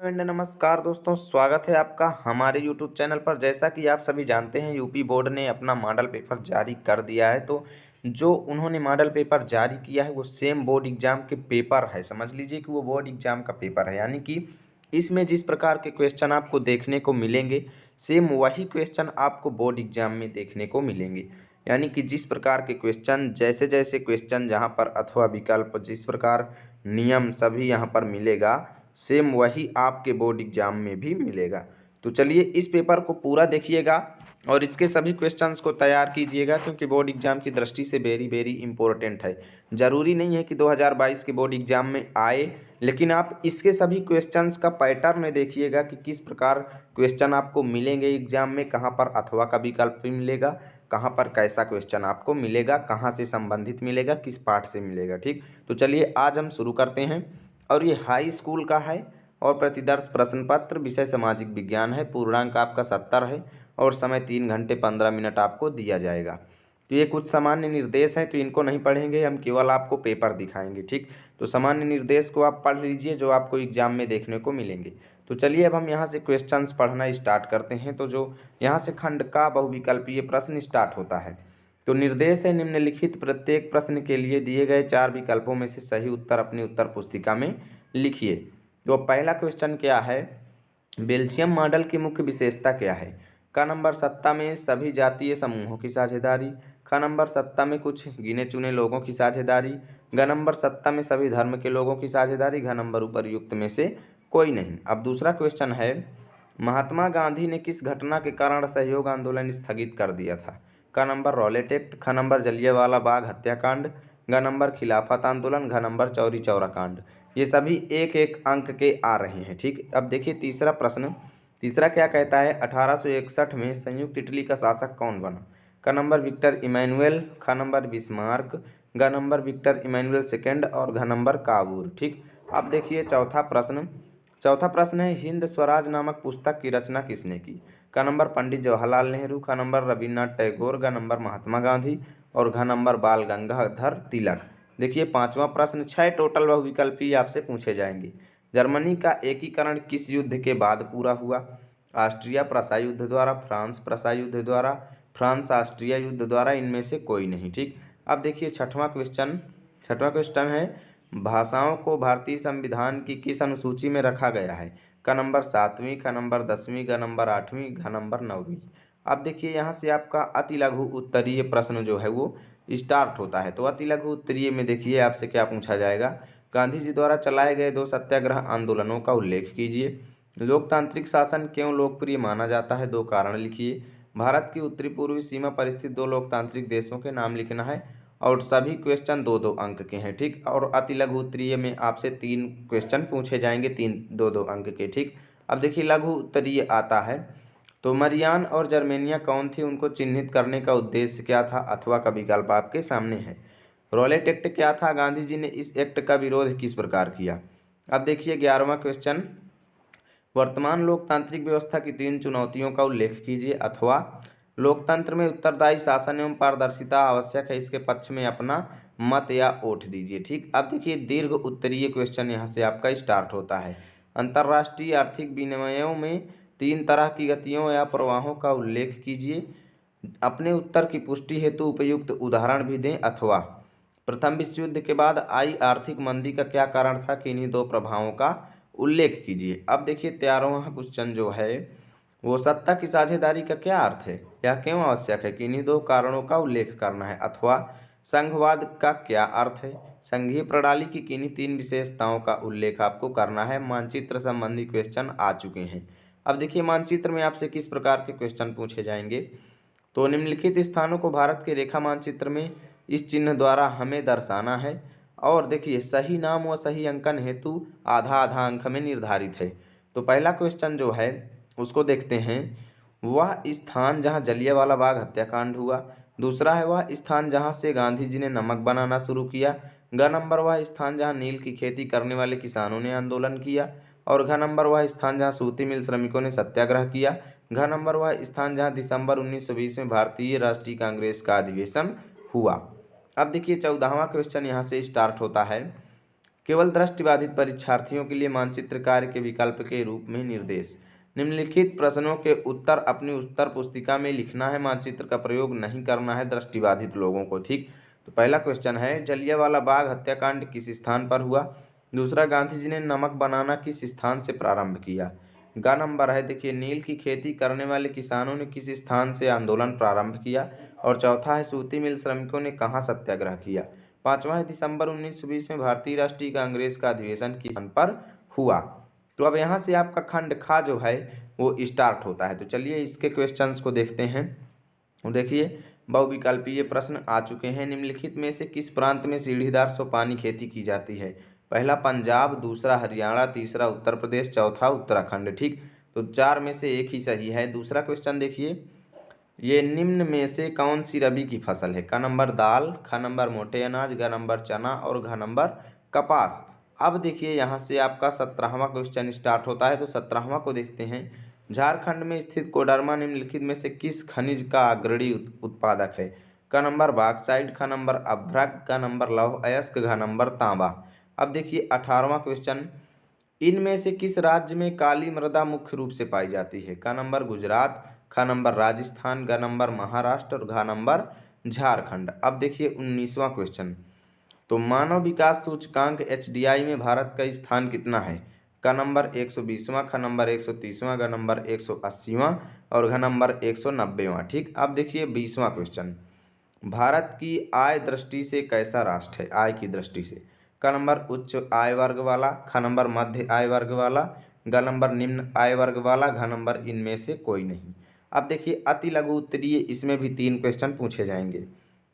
And नमस्कार दोस्तों, स्वागत है आपका हमारे यूट्यूब चैनल पर। जैसा कि आप सभी जानते हैं, यूपी बोर्ड ने अपना मॉडल पेपर जारी कर दिया है। तो जो उन्होंने मॉडल पेपर जारी किया है वो सेम बोर्ड एग्जाम के पेपर है। समझ लीजिए कि वो बोर्ड एग्जाम का पेपर है, यानी कि इसमें जिस प्रकार के क्वेश्चन आपको देखने को मिलेंगे सेम वही क्वेश्चन आपको बोर्ड एग्जाम में देखने को मिलेंगे। यानी कि जिस प्रकार के क्वेश्चन, जैसे जैसे क्वेश्चन जहाँ पर अथवा विकल्प, जिस प्रकार नियम सभी यहाँ पर मिलेगा, सेम वही आपके बोर्ड एग्जाम में भी मिलेगा। तो चलिए इस पेपर को पूरा देखिएगा और इसके सभी क्वेश्चंस को तैयार कीजिएगा, क्योंकि बोर्ड एग्जाम की दृष्टि से वेरी वेरी इंपॉर्टेंट है। ज़रूरी नहीं है कि 2022 के बोर्ड एग्जाम में आए, लेकिन आप इसके सभी क्वेश्चंस का पैटर्न देखिएगा कि किस प्रकार क्वेश्चन आपको मिलेंगे एग्जाम में, कहाँ पर अथवा का विकल्प मिलेगा, कहाँ पर कैसा क्वेश्चन आपको मिलेगा, कहाँ से संबंधित मिलेगा, किस पार्ट से मिलेगा। ठीक, तो चलिए आज हम शुरू करते हैं। और ये हाई स्कूल का है और प्रतिदर्श प्रश्न पत्र, विषय सामाजिक विज्ञान है। पूर्णांक आपका 70 है और समय 3 घंटे 15 मिनट आपको दिया जाएगा। तो ये कुछ सामान्य निर्देश हैं, तो इनको नहीं पढ़ेंगे, हम केवल आपको पेपर दिखाएंगे। ठीक, तो सामान्य निर्देश को आप पढ़ लीजिए जो आपको एग्जाम में देखने को मिलेंगे। तो चलिए अब हम यहाँ से क्वेश्चंस पढ़ना स्टार्ट करते हैं। तो जो यहाँ से खंड का बहुविकल्पीय प्रश्न स्टार्ट होता है। तो निर्देश है, निम्नलिखित प्रत्येक प्रश्न के लिए दिए गए 4 विकल्पों में से सही उत्तर अपनी उत्तर पुस्तिका में लिखिए। तो पहला क्वेश्चन क्या है, बेल्जियम मॉडल की मुख्य विशेषता क्या है। का नंबर सत्ता में सभी जातीय समूहों की साझेदारी। का नंबर सत्ता में कुछ गिने चुने लोगों की साझेदारी। ग नंबर सत्ता में सभी धर्म के लोगों की साझेदारी। घ नंबर उपर्युक्त में से कोई नहीं। अब दूसरा क्वेश्चन है, महात्मा गांधी ने किस घटना के कारण असहयोग आंदोलन स्थगित कर दिया था। का नंबर रॉलेट एक्ट। ख नंबर जलियांवाला बाग हत्याकांड। ग नंबर खिलाफत आंदोलन। घ नंबर चौरी चौरा कांड। ये सभी एक एक अंक के आ रहे हैं। ठीक, अब देखिए तीसरा प्रश्न। तीसरा क्या कहता है, 1861 में संयुक्त इटली का शासक कौन बना। का नंबर विक्टर इमैनुअल। ख नंबर बिस्मार्क। ग नंबर विक्टर इमैनुअल सेकेंड और घ नंबर काबूर। ठीक, अब देखिए चौथा प्रश्न। चौथा प्रश्न है, हिंद स्वराज नामक पुस्तक की रचना किसने की। का नंबर पंडित जवाहरलाल नेहरू। ख नंबर रविन्द्रनाथ टैगोर। ग नंबर महात्मा गांधी और घ नंबर बाल गंगाधर तिलक। देखिए पांचवा प्रश्न, 6 टोटल बहुविकल्पीय आपसे पूछे जाएंगे। जर्मनी का एकीकरण किस युद्ध के बाद पूरा हुआ। ऑस्ट्रिया प्रसा युद्ध द्वारा, फ्रांस प्रसा युद्ध द्वारा, फ्रांस ऑस्ट्रिया युद्ध द्वारा, इनमें से कोई नहीं। ठीक, अब देखिए छठवां क्वेश्चन। छठवां क्वेश्चन है, भाषाओं को भारतीय संविधान की किस अनुसूची में रखा गया है। का नंबर 7वीं। ख नंबर 10वीं। ग नंबर 8वीं। घ नंबर 9वीं। अब देखिए यहाँ से आपका अति लघु उत्तरीय प्रश्न जो है वो स्टार्ट होता है। तो अति लघु उत्तरीय में देखिए आपसे क्या पूछा जाएगा, गांधी जी द्वारा चलाए गए 2 सत्याग्रह आंदोलनों का उल्लेख कीजिए। लोकतांत्रिक शासन क्यों लोकप्रिय माना जाता है, 2 कारण लिखिए। भारत की उत्तरी पूर्वी सीमा पर स्थित 2 लोकतांत्रिक देशों के नाम लिखना है और सभी क्वेश्चन 2-2 अंक के हैं। ठीक, और अति लघु उत्तरीय में आपसे 3 क्वेश्चन पूछे जाएंगे, 3 2-2 अंक के। ठीक, अब देखिए लघु उत्तरीय आता है। तो मरियान और जर्मेनिया कौन थी, उनको चिन्हित करने का उद्देश्य क्या था, अथवा का विकल्प आपके सामने है। रॉलेट एक्ट क्या था, गांधी जी ने इस एक्ट का विरोध किस प्रकार किया। अब देखिए 11वां क्वेश्चन, वर्तमान लोकतांत्रिक व्यवस्था की 3 चुनौतियों का उल्लेख कीजिए, अथवा लोकतंत्र में उत्तरदायी शासन एवं पारदर्शिता आवश्यक है, इसके पक्ष में अपना मत या वोट दीजिए। ठीक, अब देखिए दीर्घ उत्तरीय क्वेश्चन यहाँ से आपका स्टार्ट होता है। अंतर्राष्ट्रीय आर्थिक विनिमयों में 3 तरह की गतियों या प्रवाहों का उल्लेख कीजिए। अपने उत्तर की पुष्टि हेतु उपयुक्त उदाहरण भी दें, अथवा प्रथम विश्व युद्ध के बाद आई आर्थिक मंदी का क्या कारण था, कि इन्हीं 2 प्रभावों का उल्लेख कीजिए। अब देखिए 13वां क्वेश्चन जो है वो सत्ता की साझेदारी का क्या अर्थ है, यह क्यों आवश्यक है, कि इन्हीं 2 कारणों का उल्लेख करना है। अथवा संघवाद का क्या अर्थ है, संघीय प्रणाली की किन्हीं 3 विशेषताओं का उल्लेख आपको करना है। मानचित्र संबंधी क्वेश्चन आ चुके हैं। अब देखिए मानचित्र में आपसे किस प्रकार के क्वेश्चन पूछे जाएंगे। तो निम्नलिखित स्थानों को भारत के रेखा मानचित्र में इस चिन्ह द्वारा हमें दर्शाना है। और देखिए सही नाम व सही अंकन हेतु आधा आधा अंक में निर्धारित है। तो पहला क्वेश्चन जो है उसको देखते हैं, वह स्थान जहां जलियांवाला बाग हत्याकांड हुआ। दूसरा है वह स्थान जहां से गांधी जी ने नमक बनाना शुरू किया। ग नंबर वह स्थान जहां नील की खेती करने वाले किसानों ने आंदोलन किया। और घ नंबर वह स्थान जहां सूती मिल श्रमिकों ने सत्याग्रह किया। घ नंबर वह स्थान जहां दिसंबर 1920 में भारतीय राष्ट्रीय कांग्रेस का अधिवेशन हुआ। अब देखिए 14वां क्वेश्चन यहाँ से स्टार्ट होता है। केवल दृष्टिबाधित परीक्षार्थियों के लिए मानचित्र कार्य के विकल्प के रूप में निर्देश। निम्नलिखित प्रश्नों के उत्तर अपनी उत्तर पुस्तिका में लिखना है, मानचित्र का प्रयोग नहीं करना है दृष्टिबाधित लोगों को। ठीक, तो पहला क्वेश्चन है, जलियांवाला बाग हत्याकांड किस स्थान पर हुआ। दूसरा, गांधी जी ने नमक बनाना किस स्थान से प्रारंभ किया। ग नंबर है, देखिए, नील की खेती करने वाले किसानों ने किस स्थान से आंदोलन प्रारंभ किया। और चौथा है, सूती मिल श्रमिकों ने कहाँ सत्याग्रह किया। पांचवा है, दिसंबर 1920 में भारतीय राष्ट्रीय कांग्रेस का अधिवेशन किस स्थान पर हुआ। तो अब यहाँ से आपका खंड खा जो है वो स्टार्ट होता है। तो चलिए इसके क्वेश्चंस को देखते हैं। देखिए, बहुविकल्पीय प्रश्न आ चुके हैं। निम्नलिखित में से किस प्रांत में सीढ़ीदार सोपानी खेती की जाती है। पहला पंजाब, दूसरा हरियाणा, तीसरा उत्तर प्रदेश, चौथा उत्तराखंड। ठीक, तो चार में से एक ही सही है। दूसरा क्वेश्चन देखिए, ये निम्न में से कौन सी रबी की फसल है। क नंबर दाल, ख नंबर मोटे अनाज, ग नंबर चना और घ नंबर कपास। अब देखिए यहाँ से आपका 17वां क्वेश्चन स्टार्ट होता है। तो 17वां को देखते हैं। झारखंड में स्थित कोडरमा निम्नलिखित में से किस खनिज का अग्रणी उत्पादक है। क नंबर बॉक्साइट, ख नंबर अभ्रक, ग नंबर लौह अयस्क, घ नंबर तांबा। अब देखिए 18वां क्वेश्चन, इनमें से किस राज्य में काली मृदा मुख्य रूप से पाई जाती है। क नंबर गुजरात, ख नंबर राजस्थान, ग नंबर महाराष्ट्र और घ नंबर झारखंड। अब देखिए 19वां क्वेश्चन, तो मानव विकास सूचकांक HDI में भारत का स्थान कितना है। क नंबर 120वां, ख नंबर 130वां, ग नंबर 180वां और घ नंबर 190वां। ठीक, अब देखिए 20वां क्वेश्चन, भारत की आय दृष्टि से कैसा राष्ट्र है। आय की दृष्टि से, क नंबर उच्च आय वर्ग वाला, ख नंबर मध्य आय वर्ग वाला, ग नंबर निम्न आय वर्ग वाला, घ नंबर इनमें से कोई नहीं। अब देखिए अति लघु उत्तरीय, इसमें भी 3 क्वेश्चन पूछे जाएंगे।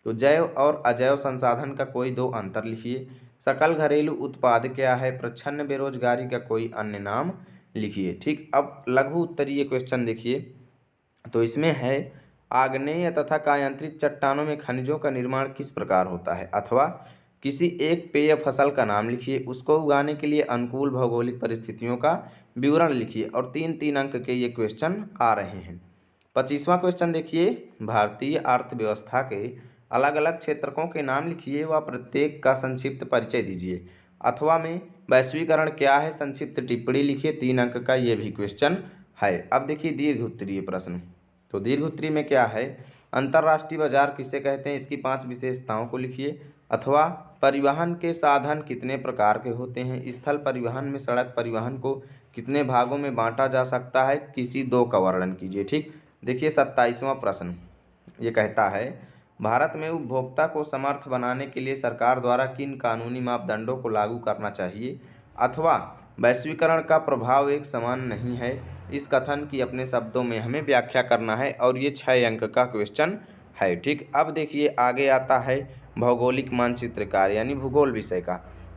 तो जैव और अजैव संसाधन का कोई 2 अंतर लिखिए। सकल घरेलू उत्पाद क्या है। प्रच्छन्न बेरोजगारी का कोई अन्य नाम लिखिए। ठीक, अब लघु उत्तरीय क्वेश्चन देखिए, तो इसमें है, आग्नेय तथा कायांतरित चट्टानों में खनिजों का निर्माण किस प्रकार होता है। अथवा किसी एक पेय फसल का नाम लिखिए, उसको उगाने के लिए अनुकूल भौगोलिक परिस्थितियों का विवरण लिखिए। और 3-3 अंक के ये क्वेश्चन आ रहे हैं। 25वां क्वेश्चन देखिए, भारतीय अर्थव्यवस्था के अलग अलग क्षेत्रकों के नाम लिखिए व प्रत्येक का संक्षिप्त परिचय दीजिए। अथवा में वैश्वीकरण क्या है, संक्षिप्त टिप्पणी लिखिए। 3 अंक का ये भी क्वेश्चन है। अब देखिए दीर्घ उत्तरीय प्रश्न, तो दीर्घ उत्तरीय में क्या है, अंतर्राष्ट्रीय बाजार किसे कहते हैं, इसकी 5 विशेषताओं को लिखिए। अथवा परिवहन के साधन कितने प्रकार के होते हैं। स्थल परिवहन में सड़क परिवहन को कितने भागों में बांटा जा सकता है, किसी 2 का वर्णन कीजिए। ठीक, देखिए 27वां प्रश्न ये कहता है, भारत में उपभोक्ता को समर्थ बनाने के लिए सरकार द्वारा किन कानूनी मापदंडों को लागू करना चाहिए। अथवा वैश्वीकरण का प्रभाव एक समान नहीं है, इस कथन की अपने शब्दों में हमें व्याख्या करना है। और ये 6 अंक का क्वेश्चन है। ठीक, अब देखिए आगे आता है भौगोलिक मानचित्र कार्य यानी भूगोल विषय का।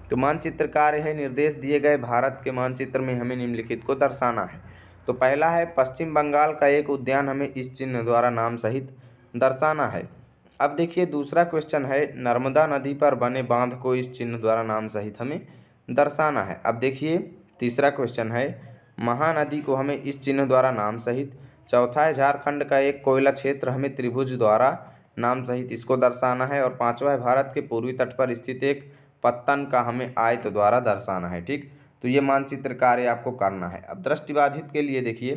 तो मानचित्र कार्य है, निर्देश दिए गए भारत के मानचित्र में हमें निम्नलिखित को दर्शाना है। तो पहला है, पश्चिम बंगाल का एक उद्यान हमें इस चिन्ह द्वारा नाम सहित दर्शाना है। अब देखिए दूसरा क्वेश्चन है, नर्मदा नदी पर बने बांध को इस चिन्ह द्वारा नाम सहित हमें दर्शाना है। अब देखिए तीसरा क्वेश्चन है, महानदी को हमें इस चिन्ह द्वारा नाम सहित। चौथा है, झारखंड का एक कोयला क्षेत्र हमें त्रिभुज द्वारा नाम सहित इसको दर्शाना है। और पांचवा है, भारत के पूर्वी तट पर स्थित एक पत्तन का हमें आयत द्वारा दर्शाना है। ठीक, तो ये मानचित्र कार्य आपको करना है। अब दृष्टिबाधित के लिए देखिए,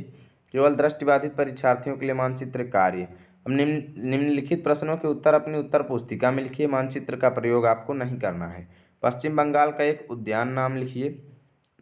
केवल दृष्टिबाधित परीक्षार्थियों के लिए मानचित्र कार्य। अब निम्नलिखित प्रश्नों के उत्तर अपनी उत्तर पुस्तिका में लिखिए, मानचित्र का प्रयोग आपको नहीं करना है। पश्चिम बंगाल का एक उद्यान नाम लिखिए,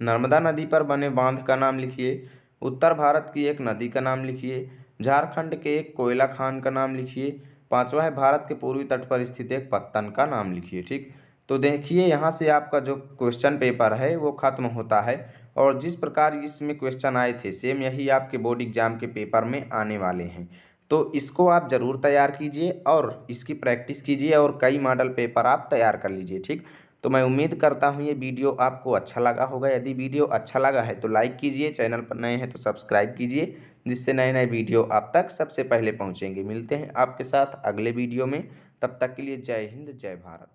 नर्मदा नदी पर बने बांध का नाम लिखिए, उत्तर भारत की एक नदी का नाम लिखिए, झारखंड के एक कोयला खान का नाम लिखिए, पांचवा है, भारत के पूर्वी तट पर स्थित एक पत्तन का नाम लिखिए। ठीक, तो देखिए यहाँ से आपका जो क्वेश्चन पेपर है वो खत्म होता है। और जिस प्रकार इसमें क्वेश्चन आए थे सेम यही आपके बोर्ड एग्जाम के पेपर में आने वाले हैं। तो इसको आप ज़रूर तैयार कीजिए और इसकी प्रैक्टिस कीजिए और कई मॉडल पेपर आप तैयार कर लीजिए। ठीक, तो मैं उम्मीद करता हूँ ये वीडियो आपको अच्छा लगा होगा। यदि वीडियो अच्छा लगा है तो लाइक कीजिए, चैनल पर नए हैं तो सब्सक्राइब कीजिए, जिससे नए नए वीडियो आप तक सबसे पहले पहुँचेंगे। मिलते हैं आपके साथ अगले वीडियो में, तब तक के लिए जय हिंद जय भारत।